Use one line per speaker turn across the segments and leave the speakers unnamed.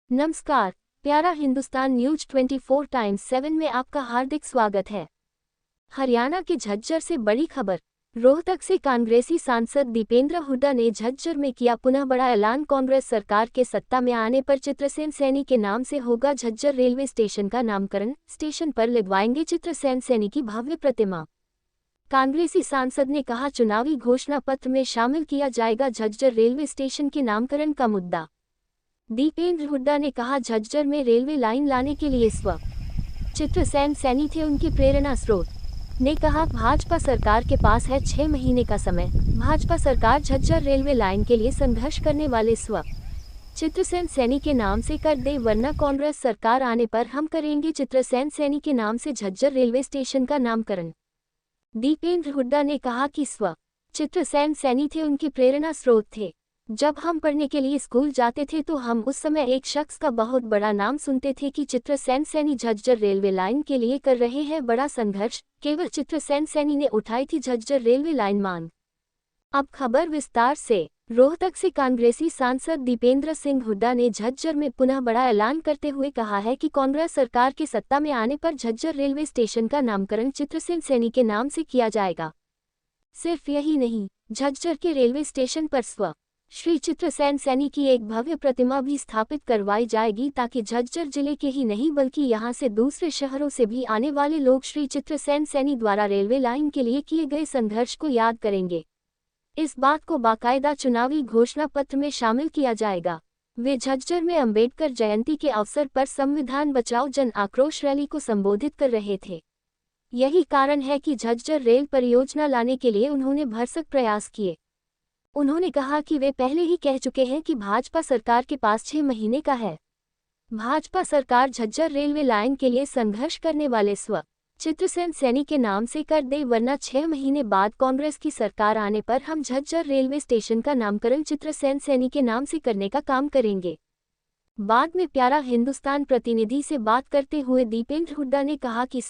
नमस्कार, प्यारा Hindustan news 24x7 में आपका हार्दिक स्वागत है। हरियाणा के झज्जर से बड़ी खबर। रोहतक से कांग्रेसी सांसद दीपेंद्र हुड्डा ने झज्जर में किया पुनः बड़ा ऐलान। कांग्रेस सरकार के सत्ता में आने पर चित्रसेन सैनी के नाम से होगा झज्जर रेलवे स्टेशन का नामकरण। स्टेशन पर लगवाएंगे चित्रसेन सैनी की भव्य प्रतिमा। कांग्रेसी सांसद ने कहा, चुनावी घोषणा पत्र में शामिल किया जाएगा झज्जर रेलवे स्टेशन के नामकरण का मुद्दा। दीपेंद्र हुड्डा ने कहा, झज्जर में रेलवे लाइन लाने के लिए चित्रसेन सैनी थे उनकी प्रेरणा स्रोत। ने कहा, भाजपा सरकार के पास है 6 महीने का समय। भाजपा सरकार झज्जर रेलवे लाइन के लिए संघर्ष करने वाले चित्रसेन सैनी के नाम से कर दे, वरना कांग्रेस सरकार आने पर हम करेंगे चित्रसेन सैनी के नाम से झज्जर रेलवे स्टेशन का नामकरण। दीपेंद्र हुड्डा ने कहा कि चित्रसेन सैनी थे उनकी प्रेरणा स्रोत थे। जब हम पढ़ने के लिए स्कूल जाते थे तो हम उस समय एक शख्स का बहुत बड़ा नाम सुनते थे कि चित्रसेन सैनी झज्जर रेलवे लाइन के लिए कर रहे हैं बड़ा संघर्ष। केवल चित्रसेन सैनी ने उठाई थी झज्जर रेलवे लाइन मांग। अब खबर विस्तार से। रोहतक से कांग्रेसी सांसद दीपेंद्र सिंह हुड्डा ने झज्जर में पुनः बड़ा ऐलान करते हुए कहा है कि कांग्रेस सरकार के सत्ता में आने पर झज्जर रेलवे स्टेशन का नामकरण चित्रसेन सैनी के नाम से किया जाएगा। सिर्फ यही नहीं, झज्जर के रेलवे स्टेशन पर श्री चित्रसेन सैनी की एक भव्य प्रतिमा भी स्थापित करवाई जाएगी, ताकि झज्जर जिले के ही नहीं बल्कि यहां से दूसरे शहरों से भी आने वाले लोग श्री चित्रसेन सैनी द्वारा रेलवे लाइन के लिए किए गए संघर्ष को याद करेंगे। इस बात को बाकायदा चुनावी घोषणा पत्र में शामिल किया जाएगा। वे झज्जर में अंबेडकर जयंती के अवसर पर संविधान बचाओ जन आक्रोश रैली को संबोधित कर रहे थे। यही कारण है कि झज्जर रेल परियोजना लाने के लिए उन्होंने भरसक प्रयास किए। उन्होंने कहा कि वे पहले ही कह चुके हैं कि भाजपा सरकार के पास 6 महीने का है। भाजपा सरकार झज्जर रेलवे लाइन के लिए संघर्ष करने वाले चित्रसेन सैनी के नाम से कर दे, वरना 6 महीने बाद कांग्रेस की सरकार आने पर हम झज्जर रेलवे स्टेशन का नामकरण चित्रसेन सैनी के नाम से करने का काम करेंगे। बाद में प्यारा हिंदुस्तान प्रतिनिधि से बात करते हुए दीपेंद्र हुड्डा ने कहा कि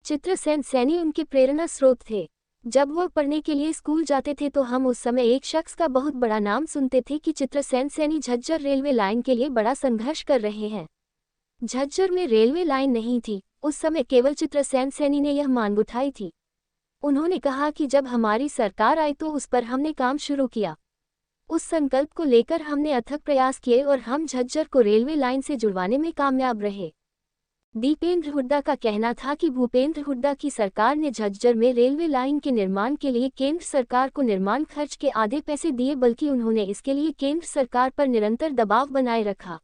चित्रसेन सैनी उनके प्रेरणा स्रोत थे। जब वह पढ़ने के लिए स्कूल जाते थे तो हम उस समय एक शख्स का बहुत बड़ा नाम सुनते थे कि चित्रसेन सैनी झज्जर रेलवे लाइन के लिए बड़ा संघर्ष कर रहे हैं। झज्जर में रेलवे लाइन नहीं थी, उस समय केवल चित्रसेन सैनी ने यह मांग उठाई थी। उन्होंने कहा कि जब हमारी सरकार आई तो उस पर हमने काम शुरू किया। उस संकल्प को लेकर हमने अथक प्रयास किए और हम झज्जर को रेलवे लाइन से जुड़वाने में कामयाब रहे। दीपेंद्र हुड्डा का कहना था कि भूपेंद्र हुड्डा की सरकार ने झज्जर में रेलवे लाइन के निर्माण के लिए केंद्र सरकार को निर्माण खर्च के आधे पैसे दिए, बल्कि उन्होंने इसके लिए केंद्र सरकार पर निरंतर दबाव बनाए रखा।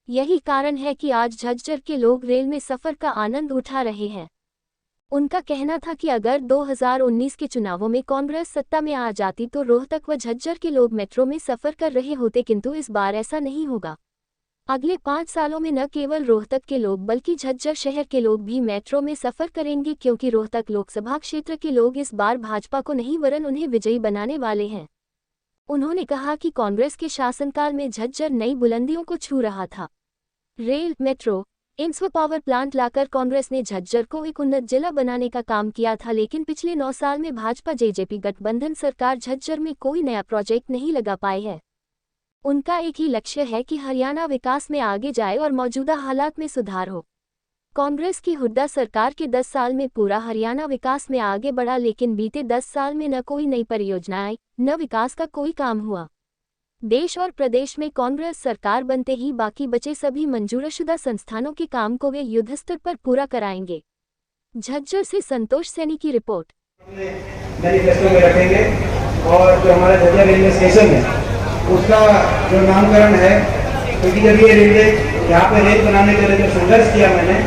यही कारण है कि आज झज्जर के लोग रेल में सफर का आनंद उठा रहे हैं। उनका कहना था कि अगर 2019 के चुनावों में कांग्रेस सत्ता में आ जाती तो रोहतक व झज्जर के लोग मेट्रो में सफर कर रहे होते, किंतु इस बार ऐसा नहीं होगा। अगले 5 सालों में न केवल रोहतक के लोग बल्कि झज्जर शहर के लोग भी मेट्रो में सफर करेंगे, क्योंकि रोहतक लोकसभा क्षेत्र के लोग इस बार भाजपा को नहीं वरन उन्हें विजयी बनाने वाले हैं। उन्होंने कहा कि कांग्रेस के शासनकाल में झज्जर नई बुलंदियों को छू रहा था। रेल, मेट्रो, एम्स व पावर प्लांट लाकर कांग्रेस ने झज्जर को एक उन्नत जिला बनाने का काम किया था, लेकिन पिछले 9 साल में भाजपा जेजेपी गठबंधन सरकार झज्जर में कोई नया प्रोजेक्ट नहीं लगा पाई है। उनका एक ही लक्ष्य है कि हरियाणा विकास में आगे जाए और मौजूदा हालात में सुधार हो। कांग्रेस की हुड्डा सरकार के 10 साल में पूरा हरियाणा विकास में आगे बढ़ा, लेकिन बीते 10 साल में न कोई नई परियोजना आई, न विकास का कोई काम हुआ। देश और प्रदेश में कांग्रेस सरकार बनते ही बाकी बचे सभी मंजूरशुदा संस्थानों के काम को वे युद्धस्तर पर पूरा कराएंगे। झज्जर से संतोष सैनी की रिपोर्ट।
मैनिफेस्टो में रखेंगे और जो हमारा झज्जर रेलवे स्टेशन है उसका जो नामकरण है, क्योंकि जब ये रेलवे यहाँ पे रेल बनाने के लिए जो संघर्ष किया मैंने,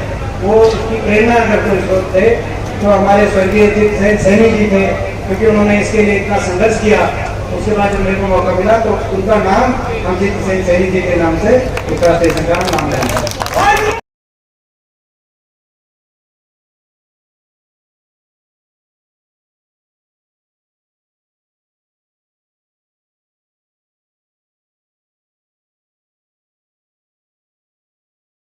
वो उसकी प्रेरणा अगर कोई स्रोत थे तो हमारे स्वर्गीय चित्रसेन सैनी जी थे, क्योंकि उन्होंने इसके लिए इतना संघर्ष किया। उसके बाद जब मेरे को मौका मिला तो उनका नाम हम चित्रसेन सैनी जी के नाम से उत्तरा स्टेशन का नाम लेंगे।